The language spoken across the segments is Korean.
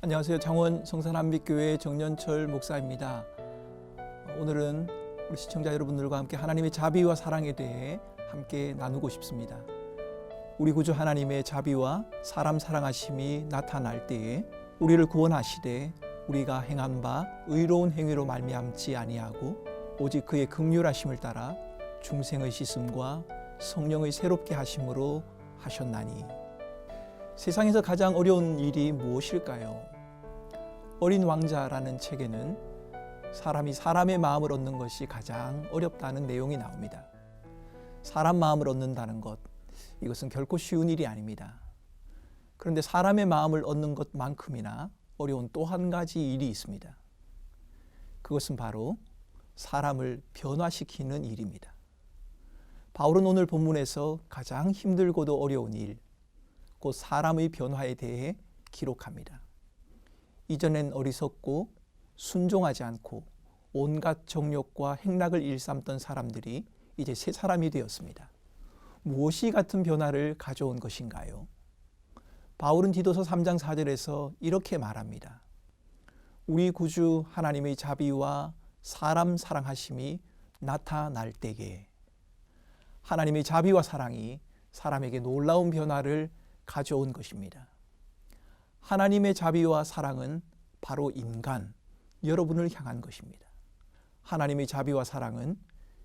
안녕하세요. 창원 성산한빛교회 정년철 목사입니다. 오늘은 우리 시청자 여러분들과 함께 하나님의 자비와 사랑에 대해 함께 나누고 싶습니다. 우리 구주 하나님의 자비와 사람 사랑하심이 나타날 때에 우리를 구원하시되 우리가 행한 바 의로운 행위로 말미암지 아니하고 오직 그의 긍휼하심을 따라 중생의 씻음과 성령의 새롭게 하심으로 하셨나니. 세상에서 가장 어려운 일이 무엇일까요? 어린 왕자라는 책에는 사람이 사람의 마음을 얻는 것이 가장 어렵다는 내용이 나옵니다. 사람 마음을 얻는다는 것, 이것은 결코 쉬운 일이 아닙니다. 그런데 사람의 마음을 얻는 것만큼이나 어려운 또 한 가지 일이 있습니다. 그것은 바로 사람을 변화시키는 일입니다. 바울은 오늘 본문에서 가장 힘들고도 어려운 일, 곧 사람의 변화에 대해 기록합니다. 이전엔 어리석고 순종하지 않고 온갖 정욕과 행락을 일삼던 사람들이 이제 새 사람이 되었습니다. 무엇이 같은 변화를 가져온 것인가요? 바울은 디도서 3장 4절에서 이렇게 말합니다. 우리 구주 하나님의 자비와 사람 사랑하심이 나타날 때에. 하나님의 자비와 사랑이 사람에게 놀라운 변화를 가져온 것입니다. 하나님의 자비와 사랑은 바로 인간, 여러분을 향한 것입니다. 하나님의 자비와 사랑은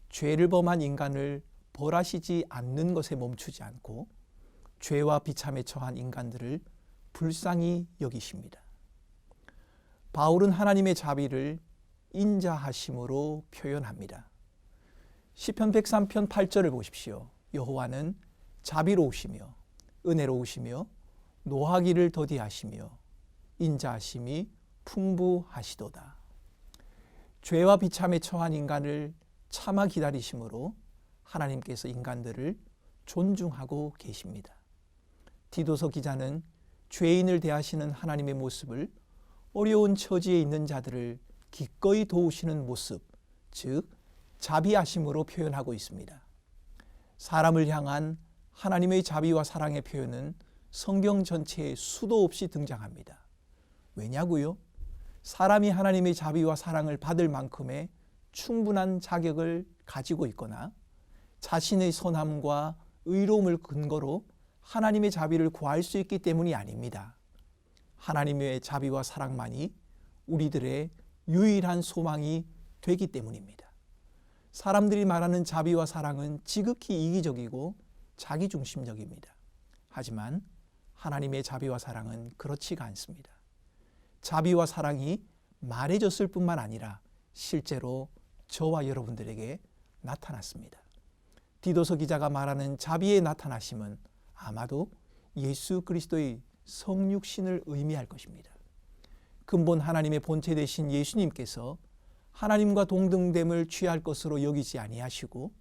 죄를 범한 인간을 벌하시지 않는 것에 멈추지 않고 죄와 비참에 처한 인간들을 불쌍히 여기십니다. 바울은 하나님의 자비를 인자하심으로 표현합니다. 시편 103편 8절을 보십시오. 여호와는 자비로우시며 은혜로우시며 노하기를 더디하시며 인자하심이 풍부하시도다. 죄와 비참에 처한 인간을 참아 기다리심으로 하나님께서 인간들을 존중하고 계십니다. 디도서 기자는 죄인을 대하시는 하나님의 모습을 어려운 처지에 있는 자들을 기꺼이 도우시는 모습, 즉 자비하심으로 표현하고 있습니다. 사람을 향한 하나님의 자비와 사랑의 표현은 성경 전체에 수도 없이 등장합니다. 왜냐고요? 사람이 하나님의 자비와 사랑을 받을 만큼의 충분한 자격을 가지고 있거나 자신의 선함과 의로움을 근거로 하나님의 자비를 구할 수 있기 때문이 아닙니다. 하나님의 자비와 사랑만이 우리들의 유일한 소망이 되기 때문입니다. 사람들이 말하는 자비와 사랑은 지극히 이기적이고 자기중심적입니다. 하지만 하나님의 자비와 사랑은 그렇지가 않습니다. 자비와 사랑이 말해졌을 뿐만 아니라 실제로 저와 여러분들에게 나타났습니다. 디도서 기자가 말하는 자비의 나타나심은 아마도 예수 그리스도의 성육신을 의미할 것입니다. 근본 하나님의 본체 되신 예수님께서 하나님과 동등됨을 취할 것으로 여기지 아니하시고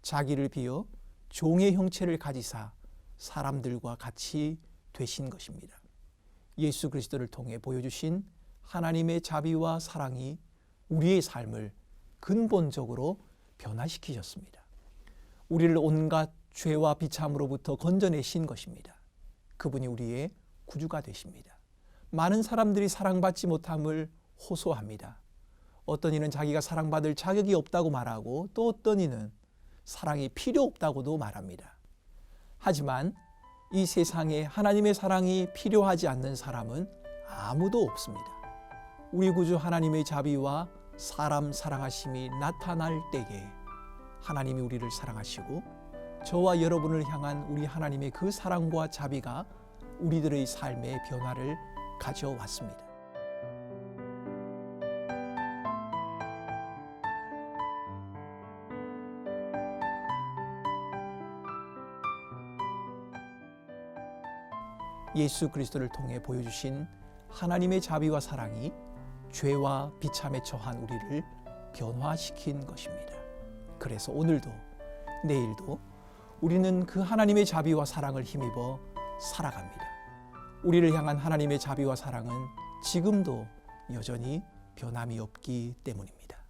자기를 비어 종의 형체를 가지사 사람들과 같이 되신 것입니다. 예수 그리스도를 통해 보여주신 하나님의 자비와 사랑이 우리의 삶을 근본적으로 변화시키셨습니다. 우리를 온갖 죄와 비참으로부터 건져내신 것입니다. 그분이 우리의 구주가 되십니다. 많은 사람들이 사랑받지 못함을 호소합니다. 어떤 이는 자기가 사랑받을 자격이 없다고 말하고 또 어떤 이는 사랑이 필요 없다고도 말합니다. 하지만 이 세상에 하나님의 사랑이 필요하지 않는 사람은 아무도 없습니다. 우리 구주 하나님의 자비와 사람 사랑하심이 나타날 때에 하나님이 우리를 사랑하시고 저와 여러분을 향한 우리 하나님의 그 사랑과 자비가 우리들의 삶의 변화를 가져왔습니다. 예수 그리스도를 통해 보여주신 하나님의 자비와 사랑이 죄와 비참에 처한 우리를 변화시킨 것입니다. 그래서 오늘도 내일도 우리는 그 하나님의 자비와 사랑을 힘입어 살아갑니다. 우리를 향한 하나님의 자비와 사랑은 지금도 여전히 변함이 없기 때문입니다.